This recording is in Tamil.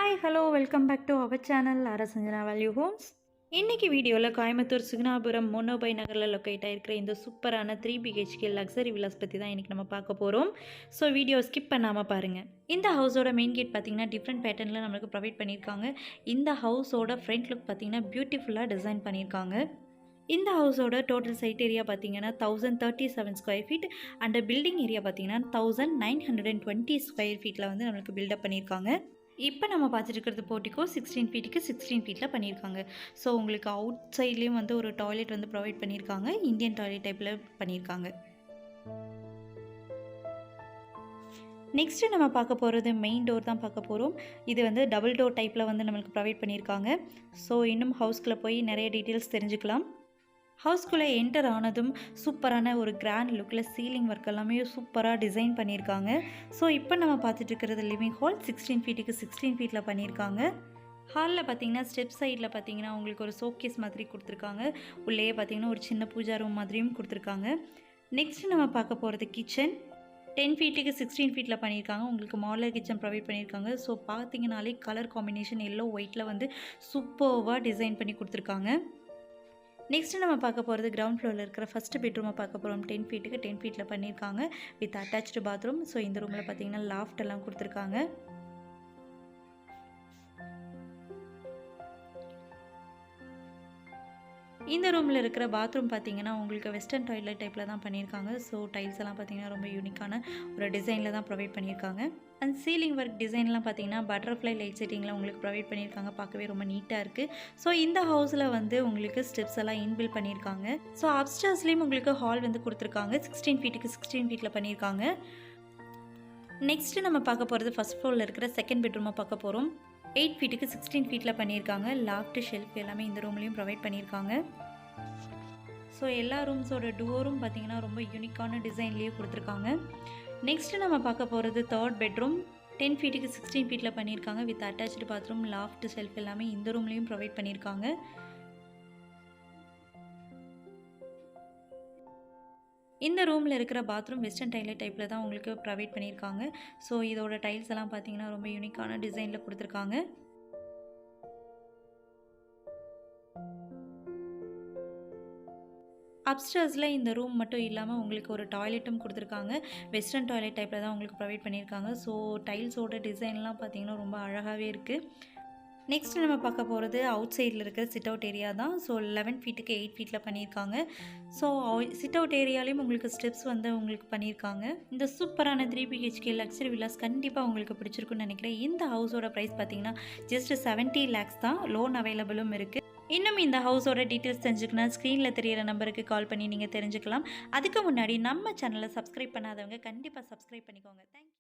Hi hello welcome back to our channel Arasanjana value homes. இன்றைக்கி வீடியோவில் கோயம்புத்தூர் சுகுணாபுரம் மோனோபை நகரில் லொக்கேட் ஆகிருக்கிற இந்த சூப்பரான 3 BHK லக்ஸரி வில்லாஸ் பற்றி தான் இன்றைக்கி நம்ம பார்க்க போகிறோம். ஸோ வீடியோ ஸ்கிப் பண்ணாமல் பாருங்கள். இந்த ஹவுஸோட மெயின் கேட் பார்த்திங்கன்னா டிஃப்ரெண்ட் பேட்டர்னில் நம்மளுக்கு ப்ரொவைட் பண்ணியிருக்காங்க. இந்த ஹவுஸோட ஃப்ரண்ட் லுக் பார்த்திங்கன்னா பியூட்டிஃபுல்லாக டிசைன் பண்ணியிருக்காங்க. இந்த ஹவுஸோட டோட்டல் சைட் ஏரியா பார்த்தீங்கன்னா 1037 square feet and building area பார்த்தீங்கன்னா 1920 ஸ்கொயர் ஃபீட்டில் வந்து நம்மளுக்கு பில்டப் பண்ணியிருக்காங்க. இப்போ நம்ம பார்த்துட்டு இருக்கிறது போர்ட்டிக்கோ 16 ஃபீட்டுக்கு 16 ஃபீட்டில் பண்ணியிருக்காங்க. ஸோ உங்களுக்கு அவுட் சைட்லேயும் வந்து ஒரு டாய்லெட் வந்து ப்ரொவைட் பண்ணியிருக்காங்க. இந்தியன் டாய்லெட் டைப்பில் பண்ணியிருக்காங்க. நெக்ஸ்ட்டு நம்ம பார்க்க போகிறது மெயின் டோர் தான் பார்க்க போகிறோம். இது வந்து டபுள் டோர் டைப்பில் வந்து நம்மளுக்கு ப்ரொவைட் பண்ணியிருக்காங்க. ஸோ இன்னும் ஹவுஸ்குள்ளே போய் நிறைய டீட்டெயில்ஸ் தெரிஞ்சுக்கலாம். ஹவுஸ்குள்ளே என்டர் ஆனதும் சூப்பரான ஒரு கிராண்ட் லுக்கில் சீலிங் ஒர்க் எல்லாமே சூப்பராக டிசைன் பண்ணியிருக்காங்க. ஸோ இப்போ நம்ம பார்த்துட்டு இருக்கிறது லிவிங் ஹால் 16 ஃபீட்டுக்கு 16 ஃபீட்டில் பண்ணியிருக்காங்க. ஹாலில் பார்த்தீங்கன்னா ஸ்டெப் சைடில் பார்த்தீங்கன்னா உங்களுக்கு ஒரு ஷோகேஸ் மாதிரி கொடுத்துருக்காங்க. உள்ளே பார்த்தீங்கன்னா ஒரு சின்ன பூஜா ரூம் மாதிரியும் கொடுத்துருக்காங்க. நெக்ஸ்ட்டு நம்ம பார்க்க போகிறது கிச்சன் 10 ஃபீட்டுக்கு 16 ஃபீட்டில் பண்ணியிருக்காங்க. உங்களுக்கு மாடலர் கிச்சன் ப்ரொவைட் பண்ணியிருக்காங்க. ஸோ பார்த்தீங்கனாலே கலர் காம்பினேஷன் எல்லோ ஒயிட்டில் வந்து சூப்பர்வாக டிசைன் பண்ணி கொடுத்துருக்காங்க. நெக்ஸ்ட்டு நம்ம பார்க்க போகிறது கிரவுண்ட் ஃப்ளோரில் இருக்கிற ஃபஸ்ட்டு பெட்ரூமை பார்க்க போகிறோம். 10 ஃபீட்டுக்கு 10 ஃபீட்டில் பண்ணியிருக்காங்க வித் அட்டாச்டு பாத்ரூம். ஸோ இந்த ரூமில் பார்த்தீங்கன்னா லாஃப்ட் எல்லாம் கொடுத்துருக்காங்க. இந்த ரூமில் இருக்கிற பாத்ரூம் பார்த்தீங்கன்னா உங்களுக்கு வெஸ்டர்ன் டாய்லெட் டைப்பில் தான் பண்ணியிருக்காங்க. ஸோ டைல்ஸ் எல்லாம் பார்த்தீங்கன்னா ரொம்ப யூனிக்கான ஒரு டிசைனில் தான் ப்ரொவைட் பண்ணியிருக்காங்க. அண்ட் சீலிங் ஒர்க் டிசைன்லாம் பார்த்தீங்கன்னா பட்டர்ஃப்ளை லைட் செட்டிங்கில் உங்களுக்கு ப்ரொவைட் பண்ணியிருக்காங்க. பார்க்கவே ரொம்ப நீட்டாக இருக்குது. ஸோ இந்த ஹவுஸில் வந்து உங்களுக்கு ஸ்டெப்ஸ் எல்லாம் இன்பில் பண்ணியிருக்காங்க. ஸோ அப்ஸ்டர்ஸ்லேயும் உங்களுக்கு ஹால் வந்து கொடுத்துருக்காங்க. 16 ஃபீட்டுக்கு 16 ஃபீட்டில் பண்ணியிருக்காங்க. நெக்ஸ்ட்டு நம்ம பார்க்க போகிறது ஃபஸ்ட் ஃப்ளோரில் இருக்கிற செகண்ட் பெட்ரூமை பார்க்க போகிறோம். 8 ஃபீட்டுக்கு 16 ஃபீட்டில் பண்ணியிருக்காங்க. லாஃப்ட் ஷெல்ஃப் எல்லாமே இந்த ரூம்லேயும் ப்ரொவைட் பண்ணியிருக்காங்க. ஸோ எல்லா ரூம்ஸோட டோரும் பார்த்திங்கன்னா ரொம்ப யூனிக்கான டிசைன்லேயே கொடுத்துருக்காங்க. நெக்ஸ்ட்டு நம்ம பார்க்க போகிறது தேர்ட் பெட்ரூம் 10 ஃபீட்டுக்கு 16 ஃபீட்டில் பண்ணியிருக்காங்க with attached bathroom loft shelf எல்லாமே இந்த ரூம்லேயும் ப்ரொவைட் பண்ணியிருக்காங்க. இந்த ரூமில் இருக்கிற பாத்ரூம் வெஸ்டர்ன் டாய்லெட் டைப்பில் தான் உங்களுக்கு ப்ரொவைட் பண்ணியிருக்காங்க. ஸோ இதோட டைல்ஸ் எல்லாம் பார்த்தீங்கன்னா ரொம்ப யூனிக்கான டிசைனில் கொடுத்துருக்காங்க. அப்ஸ்டர்ஸில் இந்த ரூம் மட்டும் இல்லாமல் உங்களுக்கு ஒரு டாய்லெட்டும் கொடுத்துருக்காங்க. வெஸ்டர்ன் டாய்லெட் டைப்பில் தான் உங்களுக்கு ப்ரொவைட் பண்ணியிருக்காங்க. ஸோ டைல்ஸோட டிசைன்லாம் பார்த்தீங்கன்னா ரொம்ப அழகாகவே இருக்குது. நெக்ஸ்ட் நம்ம பார்க்க போகிறது அவுட் சைடில் இருக்கிற சிட் அவுட் ஏரியா தான். ஸோ 11 ஃபீட்டுக்கு 8 ஃபீட்டில் பண்ணியிருக்காங்க. ஸோ சிட் அவுட் ஏரியாலையும் உங்களுக்கு ஸ்டெப்ஸ் வந்து உங்களுக்கு பண்ணியிருக்காங்க. இந்த சூப்பரான 3 BHK லக்ஸரி வில்லாஸ் கண்டிப்பாக உங்களுக்கு பிடிச்சிருக்குன்னு நினைக்கிறேன். இந்த ஹவுஸோட ப்ரைஸ் பார்த்தீங்கன்னா ஜஸ்ட் 70 lakhs தான். லோன் அவைலபிளும் இருக்குது. இன்னும் இந்த ஹவுஸோட டீட்டெயில்ஸ் தெரிஞ்சுக்கணும் ஸ்க்ரீனில் தெரியிற நம்பருக்கு கால் பண்ணி நீங்கள் தெரிஞ்சுக்கலாம். அதுக்கு முன்னாடி நம்ம சேனலை சப்ஸ்கிரைப் பண்ணாதவங்க கண்டிப்பாக சப்ஸ்கிரைப் பண்ணிக்கோங்க. தேங்க்யூ.